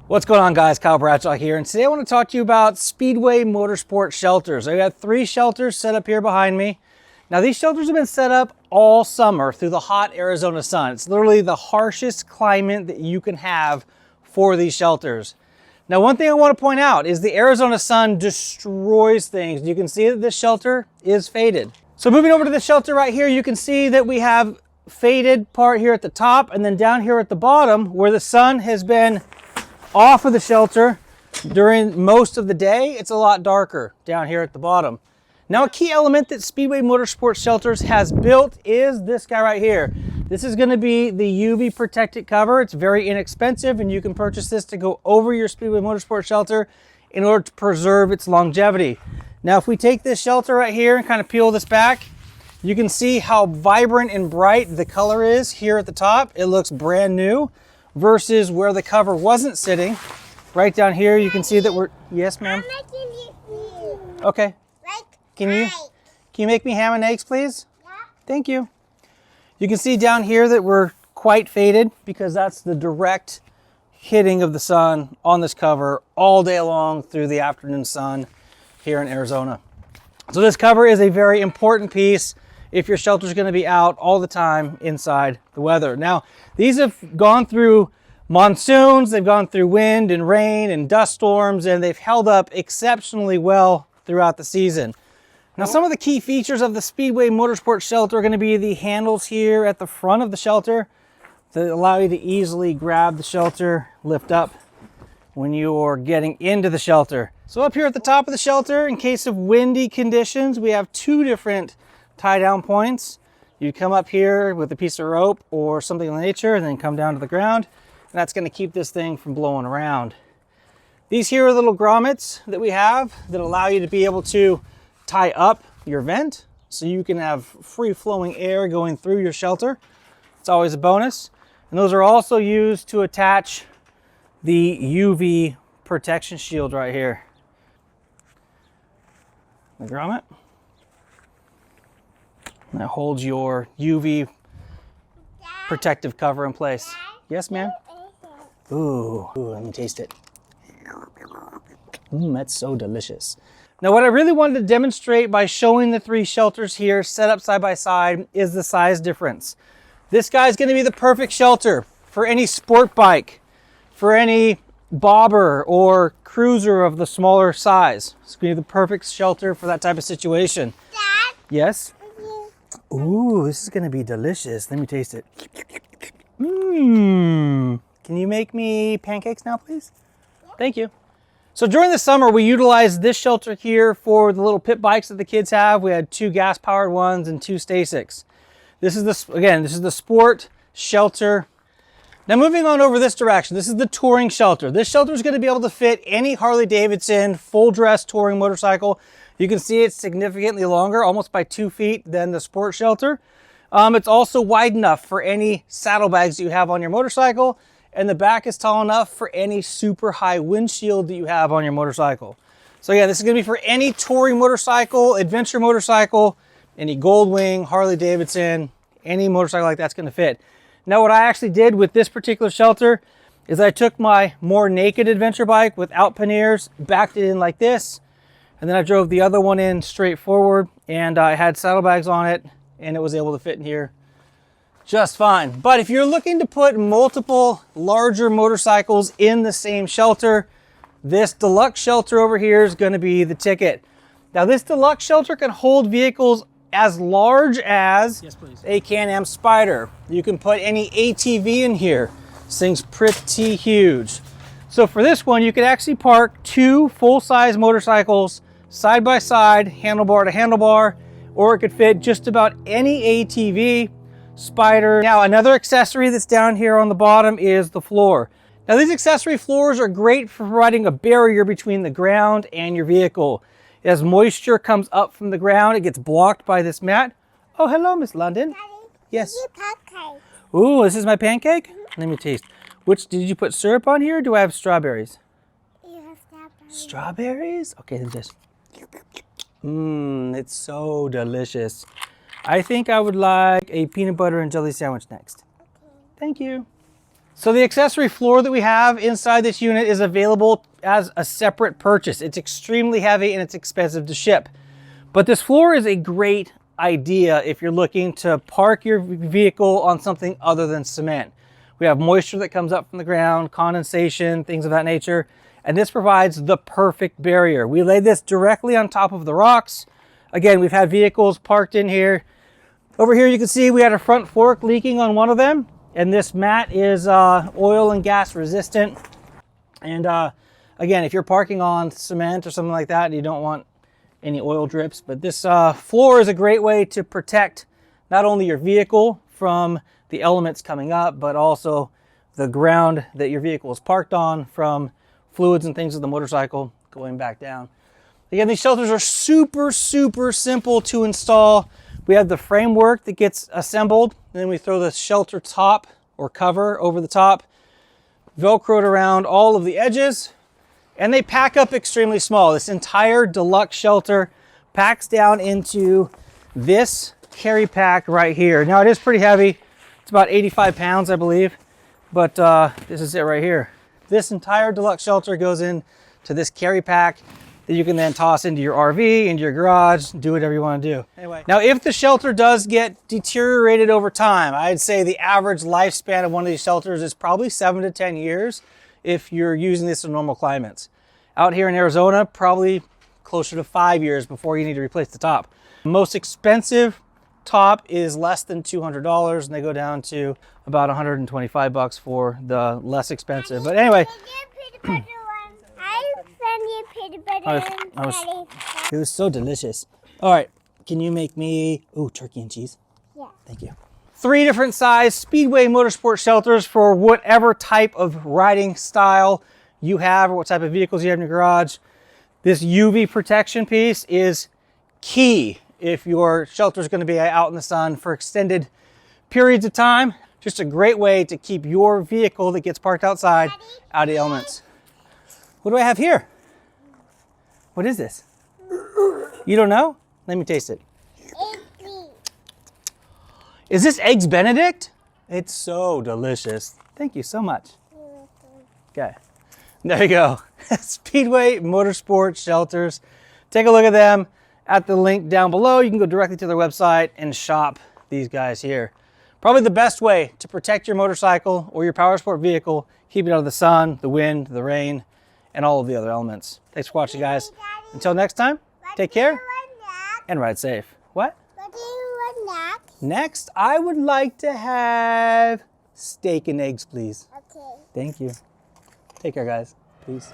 What's going on, guys? Kyle Bradshaw here, and today I want to talk to you about Speedway Motorsport shelters. I got 3 shelters set up here behind me. Now, these shelters have been set up all summer through the hot Arizona sun. It's literally the harshest climate that you can have for these shelters. Now, one thing I want to point out is the Arizona sun destroys things. You can see that this shelter is faded. So moving over to the shelter right here, you can see that we have faded part here at the top, and then down here at the bottom where the sun has been off of the shelter during most of the day, it's a lot darker down here at the bottom. Now, a key element that Speedway Motorsport Shelters has built is this guy right here. This is going to be the UV protected cover. It's very inexpensive, and you can purchase this to go over your Speedway Motorsport shelter in order to preserve its longevity. Now, if we take this shelter right here and kind of peel this back, you can see how vibrant and bright the color is here at the top. It looks brand new versus where the cover wasn't sitting. Right down here, you can see that we're... Yes, ma'am? I'm making it for you. Okay. Like Can you make me ham and eggs, please? Yeah. Thank you. You can see down here that we're quite faded because that's the direct hitting of the sun on this cover all day long through the afternoon sun here in Arizona. So this cover is a very important piece if your shelter is going to be out all the time inside the weather. Now, these have gone through monsoons, they've gone through wind and rain and dust storms, and they've held up exceptionally well throughout the season. Now, some of the key features of the Speedway Motorsport shelter are going to be the handles here at the front of the shelter that allow you to easily grab the shelter, lift up when you're getting into the shelter. So up here at the top of the shelter, in case of windy conditions, we have 2 different tie down points. You come up here with a piece of rope or something of nature and then come down to the ground, and that's going to keep this thing from blowing around. These here are little grommets that we have that allow you to be able to tie up your vent so you can have free flowing air going through your shelter. It's always a bonus. And those are also used to attach the UV protection shield right here. The grommet. And that holds your UV protective cover in place. Yes, ma'am? Ooh, let me taste it. That's so delicious. Now, what I really wanted to demonstrate by showing the 3 shelters here set up side by side is the size difference. This guy's going to be the perfect shelter for any sport bike, for any bobber or cruiser of the smaller size. It's going to be the perfect shelter for that type of situation. Dad? Yes? Ooh, this is going to be delicious. Let me taste it. Mmm. Can you make me pancakes now, please? Yeah. Thank you. So during the summer, we utilized this shelter here for the little pit bikes that the kids have. We had 2 gas-powered ones and 2 Stasics. This is the sport shelter. Now moving on over this direction, this is the touring shelter. This shelter is going to be able to fit any Harley-Davidson full-dress touring motorcycle. You can see it's significantly longer, almost by 2 feet than the sport shelter. It's also wide enough for any saddlebags you have on your motorcycle, and the back is tall enough for any super high windshield that you have on your motorcycle. So yeah, this is going to be for any touring motorcycle, adventure motorcycle, any Goldwing, Harley-Davidson, any motorcycle like that's going to fit. Now, what I actually did with this particular shelter is I took my more naked adventure bike without panniers, backed it in like this, and then I drove the other one in straight forward, and I had saddlebags on it, and it was able to fit in here just fine. But if you're looking to put multiple larger motorcycles in the same shelter, this deluxe shelter over here is going to be the ticket. Now, this deluxe shelter can hold vehicles as large as a Can-Am Spyder. You can put any ATV in here. This thing's pretty huge. So for this one, you could actually park 2 full-size motorcycles side by side, handlebar to handlebar, or it could fit just about any ATV, Spyder. Now, another accessory that's down here on the bottom is the floor. Now, these accessory floors are great for providing a barrier between the ground and your vehicle. As moisture comes up from the ground, it gets blocked by this mat. Oh, hello, Miss London. Daddy, yes. pancake. Ooh, this is my pancake? Let me taste. Which, did you put syrup on here, or do I have strawberries? You have strawberries. Strawberries? Okay, then this. It's so delicious. I think I would like a peanut butter and jelly sandwich next. Okay. Thank you. So the accessory floor that we have inside this unit is available as a separate purchase. It's extremely heavy and it's expensive to ship. But this floor is a great idea if you're looking to park your vehicle on something other than cement. We have moisture that comes up from the ground, condensation, things of that nature, and this provides the perfect barrier. We laid this directly on top of the rocks. Again, we've had vehicles parked in here. Over here you can see we had a front fork leaking on one of them, and this mat is oil and gas resistant. And again, if you're parking on cement or something like that and you don't want any oil drips, but this floor is a great way to protect not only your vehicle from the elements coming up, but also the ground that your vehicle is parked on from fluids and things of the motorcycle going back down. Again, these shelters are super simple to install. We have the framework that gets assembled, and then we throw the shelter top or cover over the top, Velcroed around all of the edges, and they pack up extremely small. This entire Deluxe Shelter packs down into this carry pack right here. Now it is pretty heavy. It's about 85 pounds, I believe, but this is it right here. This entire Deluxe Shelter goes into this carry pack that you can then toss into your RV, into your garage, do whatever you want to do. Anyway, now if the shelter does get deteriorated over time, I'd say the average lifespan of one of these shelters is probably 7 to 10 years if you're using this in normal climates. Out here in Arizona, probably closer to 5 years before you need to replace the top. The most expensive top is less than $200, and they go down to about 125 bucks for the less expensive. But anyway, it was so delicious. All right, can you make me, ooh, turkey and cheese? Yeah. Thank you. 3 different size Speedway Motorsport shelters for whatever type of riding style you have or what type of vehicles you have in your garage. This UV protection piece is key if your shelter is going to be out in the sun for extended periods of time. Just a great way to keep your vehicle that gets parked outside out of the elements. What do I have here? What is this? You don't know? Let me taste it. Is this Eggs Benedict? It's so delicious. Thank you so much. Okay, there you go. Speedway Motorsport Shelters. Take a look at them at the link down below. You can go directly to their website and shop these guys here. Probably the best way to protect your motorcycle or your power sport vehicle, keep it out of the sun, the wind, the rain, and all of the other elements. Thanks for watching, guys. Until next time, take care and ride safe. What? What do you want next? Next, I would like to have steak and eggs, please. Okay. Thank you. Take care, guys. Peace.